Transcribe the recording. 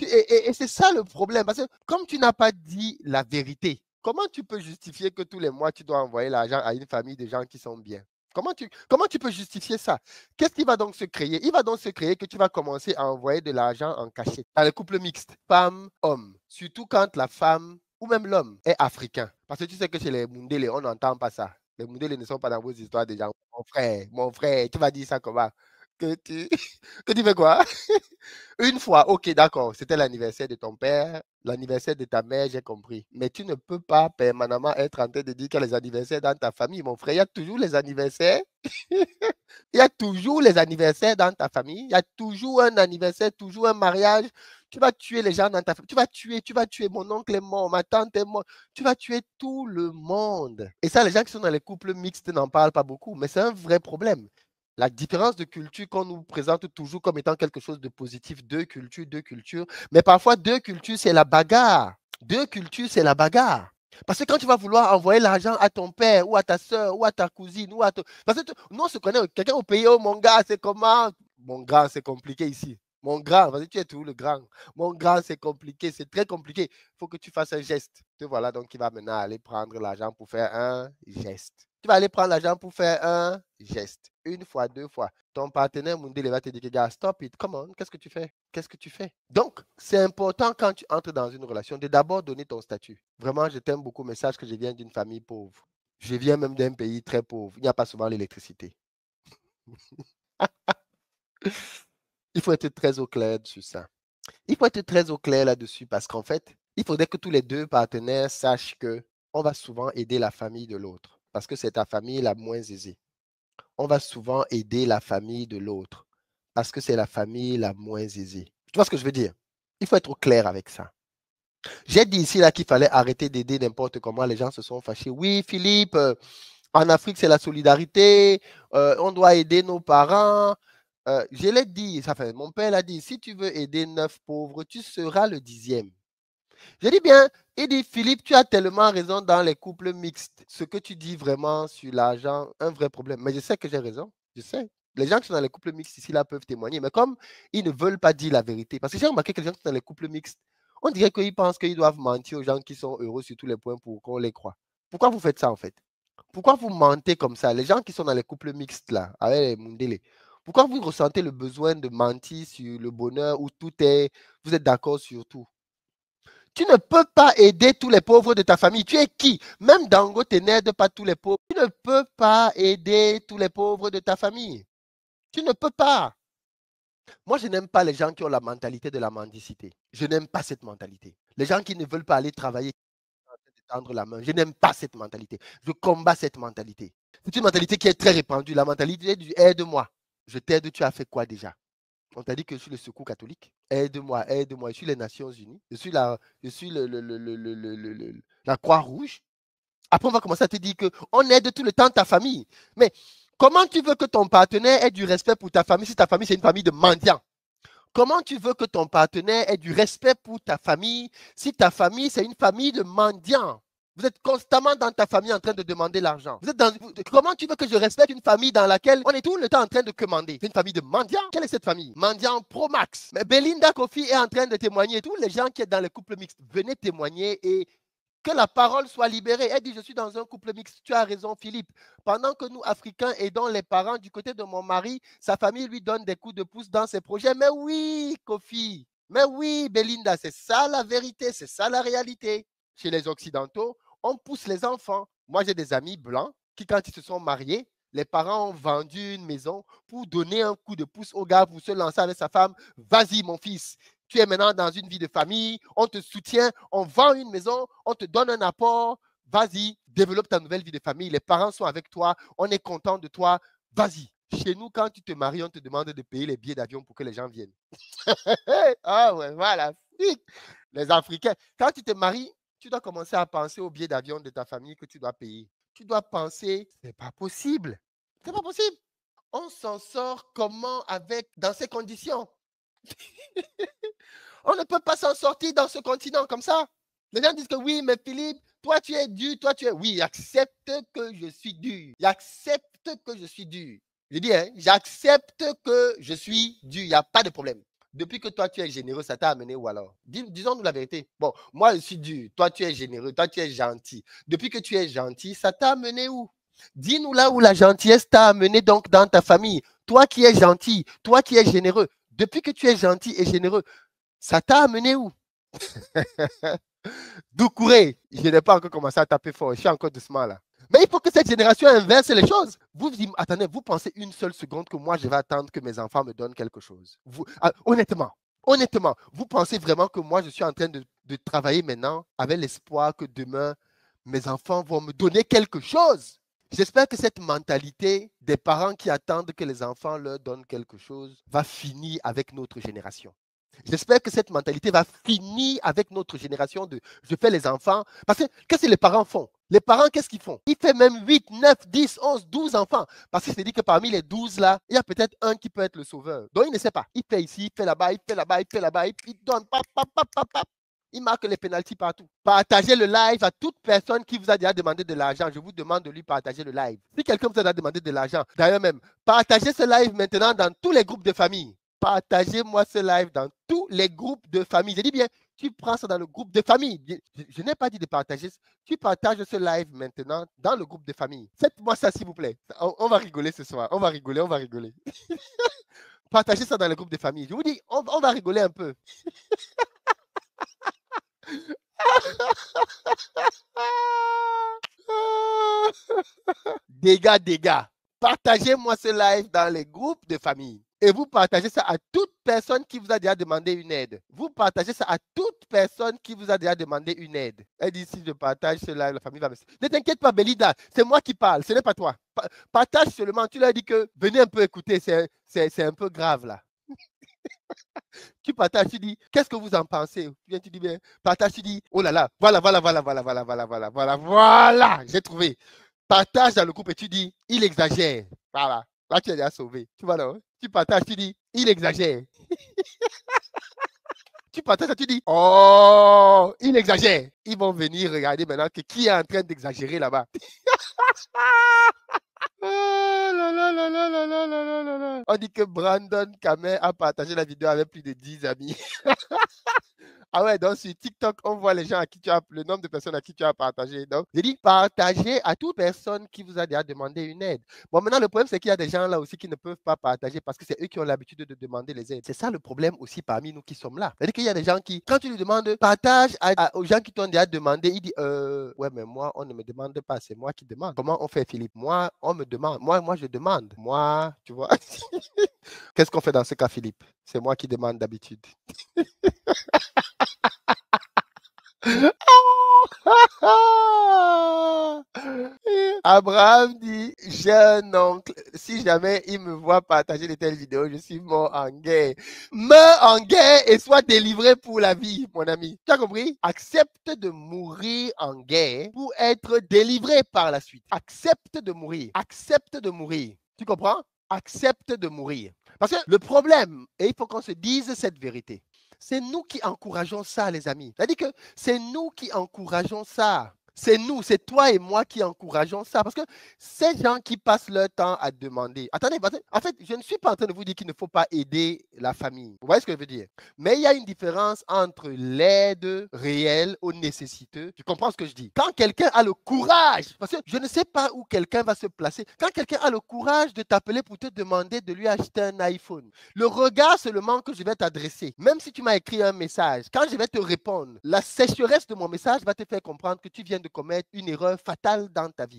Et c'est ça le problème. Parce que comme tu n'as pas dit la vérité, comment tu peux justifier que tous les mois, tu dois envoyer l'argent à une famille de gens qui sont bien? Comment tu peux justifier ça? Qu'est-ce qui va donc se créer? Il va donc se créer que tu vas commencer à envoyer de l'argent en cachette dans les couples mixtes, femme-homme. Surtout quand la femme ou même l'homme est africain. Parce que tu sais que chez les Mundele, on n'entend pas ça. Les Mundele ne sont pas dans vos histoires de gens. Mon frère, tu vas dire ça comment? Que tu, que tu fais quoi? Une fois, ok, d'accord, c'était l'anniversaire de ton père, l'anniversaire de ta mère, j'ai compris. Mais tu ne peux pas permanemment être en train de dire qu'il y a les anniversaires dans ta famille, mon frère. Il y a toujours les anniversaires. Il y a toujours les anniversaires dans ta famille. Il y a toujours un anniversaire, toujours un mariage. Tu vas tuer les gens dans ta famille. Tu vas tuer mon oncle est mort, ma tante est morte. Tu vas tuer tout le monde. Et ça, les gens qui sont dans les couples mixtes n'en parlent pas beaucoup, mais c'est un vrai problème. La différence de culture qu'on nous présente toujours comme étant quelque chose de positif, deux cultures, deux cultures. Mais parfois, deux cultures, c'est la bagarre. Deux cultures, c'est la bagarre. Parce que quand tu vas vouloir envoyer l'argent à ton père ou à ta soeur ou à ta cousine ou à ton... Parce que nous, on se connaît, quelqu'un au pays, oh mon gars, c'est comment? Mon grand, c'est compliqué ici. Mon grand, vas-y, tu es tout le grand. Mon grand, c'est compliqué, c'est très compliqué. Il faut que tu fasses un geste. Te voilà donc qui va maintenant aller prendre l'argent pour faire un geste. Tu vas aller prendre l'argent pour faire un geste. Une fois, deux fois. Ton partenaire mondial va te dire, gars, stop it, come on, qu'est-ce que tu fais? Qu'est-ce que tu fais? Donc, c'est important quand tu entres dans une relation de d'abord donner ton statut. Vraiment, je t'aime beaucoup, mais sache que je viens d'une famille pauvre. Je viens même d'un pays très pauvre. Il n'y a pas souvent l'électricité. Il faut être très au clair sur ça. Il faut être très au clair là-dessus parce qu'en fait, il faudrait que tous les deux partenaires sachent que on va souvent aider la famille de l'autre parce que c'est ta famille la moins aisée. On va souvent aider la famille de l'autre parce que c'est la famille la moins aisée. Tu vois ce que je veux dire? Il faut être au clair avec ça. J'ai dit ici là qu'il fallait arrêter d'aider n'importe comment. Les gens se sont fâchés. Oui, Philippe, en Afrique, c'est la solidarité. On doit aider nos parents. Je l'ai dit, ça fait, mon père l'a dit, si tu veux aider 9 pauvres, tu seras le 10e. Je dis bien, il dit, Philippe, tu as tellement raison dans les couples mixtes. Ce que tu dis vraiment sur l'argent, un vrai problème. Mais je sais que j'ai raison. Je sais. Les gens qui sont dans les couples mixtes ici, là, peuvent témoigner. Mais comme ils ne veulent pas dire la vérité, parce que j'ai remarqué que les gens qui sont dans les couples mixtes, on dirait qu'ils pensent qu'ils doivent mentir aux gens qui sont heureux sur tous les points pour qu'on les croie. Pourquoi vous faites ça, en fait? Pourquoi vous mentez comme ça? Les gens qui sont dans les couples mixtes, là, avec les Mundele, pourquoi vous ressentez le besoin de mentir sur le bonheur où tout est, vous êtes d'accord sur tout? Tu ne peux pas aider tous les pauvres de ta famille. Tu es qui? Même Dangote n'aide pas tous les pauvres. Tu ne peux pas aider tous les pauvres de ta famille. Tu ne peux pas. Moi, je n'aime pas les gens qui ont la mentalité de la mendicité. Je n'aime pas cette mentalité. Les gens qui ne veulent pas aller travailler, tendre la main. Je n'aime pas cette mentalité. Je combats cette mentalité. C'est une mentalité qui est très répandue. La mentalité du aide-moi. Je t'aide, tu as fait quoi déjà? On t'a dit que je suis le secours catholique. Aide-moi, aide-moi. Je suis les Nations Unies. Je suis la Croix-Rouge. Après, on va commencer à te dire qu'on aide tout le temps ta famille. Mais comment tu veux que ton partenaire ait du respect pour ta famille si ta famille, c'est une famille de mendiants? Comment tu veux que ton partenaire ait du respect pour ta famille si ta famille, c'est une famille de mendiants? Vous êtes constamment dans ta famille en train de demander l'argent. Comment tu veux que je respecte une famille dans laquelle on est tout le temps en train de commander? C'est une famille de mendiants? Quelle est cette famille? Mendiants Pro Max. Mais Belinda Kofi est en train de témoigner. Tous les gens qui sont dans les couples mixtes, venez témoigner et que la parole soit libérée. Elle dit, je suis dans un couple mixte. Tu as raison, Philippe. Pendant que nous, Africains, aidons les parents du côté de mon mari, sa famille lui donne des coups de pouce dans ses projets. Mais oui, Kofi. Mais oui, Belinda, c'est ça la vérité, c'est ça la réalité. Chez les Occidentaux, on pousse les enfants. Moi, j'ai des amis blancs qui, quand ils se sont mariés, les parents ont vendu une maison pour donner un coup de pouce au gars pour se lancer avec sa femme. Vas-y, mon fils, tu es maintenant dans une vie de famille, on te soutient, on vend une maison, on te donne un apport, vas-y, développe ta nouvelle vie de famille, les parents sont avec toi, on est content de toi, vas-y. Chez nous, quand tu te maries, on te demande de payer les billets d'avion pour que les gens viennent. Ah ouais, voilà. Les Africains, quand tu te maries, tu dois commencer à penser aux billets d'avion de ta famille que tu dois payer. Tu dois penser, c'est pas possible. C'est pas possible. On s'en sort comment dans ces conditions? On ne peut pas s'en sortir dans ce continent comme ça. Les gens disent que oui, mais Philippe, toi tu es dur, toi tu es... Oui, accepte que je suis dur. J'accepte que je suis dur. Je dis, hein, j'accepte que je suis dur. Il n'y a pas de problème. Depuis que toi, tu es généreux, ça t'a amené où alors? Disons-nous la vérité. Bon, moi, je suis dur. Toi, tu es généreux. Toi, tu es gentil. Depuis que tu es gentil, ça t'a amené où? Dis-nous là où la gentillesse t'a amené donc dans ta famille. Toi qui es gentil, toi qui es généreux. Depuis que tu es gentil et généreux, ça t'a amené où? Doucouré, je n'ai pas encore commencé à taper fort. Je suis encore doucement là. Mais il faut que cette génération inverse les choses. Attendez, vous pensez une seule seconde que moi, je vais attendre que mes enfants me donnent quelque chose. Honnêtement, vous pensez vraiment que moi, je suis en train de travailler maintenant avec l'espoir que demain, mes enfants vont me donner quelque chose? J'espère que cette mentalité des parents qui attendent que les enfants leur donnent quelque chose va finir avec notre génération. J'espère que cette mentalité va finir avec notre génération de je fais les enfants. Parce que qu'est-ce que les parents font? Les parents, qu'est-ce qu'ils font? Ils font même 8, 9, 10, 11, 12 enfants. Parce qu'il se dit que parmi les 12 là, il y a peut-être un qui peut être le sauveur. Donc il ne sait pas. Il fait ici, il fait là-bas, il fait là-bas, il fait là-bas, il donne, pap, pap, pap, pap, pap. Il marque les pénaltys partout. Partagez le live à toute personne qui vous a déjà demandé de l'argent. Je vous demande de lui partager le live. Si quelqu'un vous a déjà demandé de l'argent, d'ailleurs même, partagez ce live maintenant dans tous les groupes de famille. Partagez-moi ce live dans tous les groupes de famille. Je dis bien, tu prends ça dans le groupe de famille. Je n'ai pas dit de partager. Tu partages ce live maintenant dans le groupe de famille. Faites-moi ça, s'il vous plaît. On va rigoler ce soir. On va rigoler, on va rigoler. Partagez ça dans le groupe de famille. Je vous dis, on va rigoler un peu. Dégâts. Partagez-moi ce live dans les groupes de famille. Et vous partagez ça à toute personne qui vous a déjà demandé une aide. Vous partagez ça à toute personne qui vous a déjà demandé une aide. Elle dit, si je partage ce live, la famille va me... Ne t'inquiète pas, Belida, c'est moi qui parle, ce n'est pas toi. Partage seulement, tu leur dis que venez un peu écouter, c'est un peu grave là. Tu partages, tu dis, qu'est-ce que vous en pensez? Tu dis bien, partage, tu dis, oh là là, voilà, j'ai trouvé. Partage dans le groupe et tu dis, il exagère. Voilà, là tu es déjà sauvé. Tu vois là, tu partages, tu dis, il exagère. Tu partages, tu dis, oh, il exagère. Ils vont venir regarder maintenant que qui est en train d'exagérer là-bas. On dit que Brandon Kamer a partagé la vidéo avec plus de 10 amis. Ah ouais, donc sur TikTok, on voit les gens à qui tu as, le nombre de personnes à qui tu as partagé. Donc, j'ai dit partagez à toute personne qui vous a déjà demandé une aide. Bon, maintenant, le problème, c'est qu'il y a des gens là aussi qui ne peuvent pas partager parce que c'est eux qui ont l'habitude de demander les aides. C'est ça le problème aussi parmi nous qui sommes là. C'est-à-dire qu'il y a des gens qui, quand tu lui demandes, partage aux gens qui t'ont déjà demandé, il dit, ouais, mais moi, on ne me demande pas, c'est moi qui demande. Comment on fait, Philippe? Moi, on me demande. Moi, je demande. Moi, tu vois. Qu'est-ce qu'on fait dans ce cas, Philippe? C'est moi qui demande d'habitude. Abraham dit, j'ai un oncle, si jamais il me voit partager de telles vidéos, je suis mort en guerre. Meurs en guerre et sois délivré pour la vie, mon ami. Tu as compris? Accepte de mourir en guerre pour être délivré par la suite. Accepte de mourir. Accepte de mourir. Tu comprends? Accepte de mourir. Parce que le problème, et il faut qu'on se dise cette vérité, c'est nous qui encourageons ça, les amis. C'est-à-dire que c'est nous qui encourageons ça. C'est nous, c'est toi et moi qui encourageons ça. Parce que ces gens qui passent leur temps à demander. Attendez, en fait, je ne suis pas en train de vous dire qu'il ne faut pas aider la famille. Vous voyez ce que je veux dire? Mais il y a une différence entre l'aide réelle aux nécessiteux. Tu comprends ce que je dis? Quand quelqu'un a le courage, parce que je ne sais pas où quelqu'un va se placer, quand quelqu'un a le courage de t'appeler pour te demander de lui acheter un iPhone, le regard seulement que je vais t'adresser, même si tu m'as écrit un message, quand je vais te répondre, la sécheresse de mon message va te faire comprendre que tu viens de commettre une erreur fatale dans ta vie.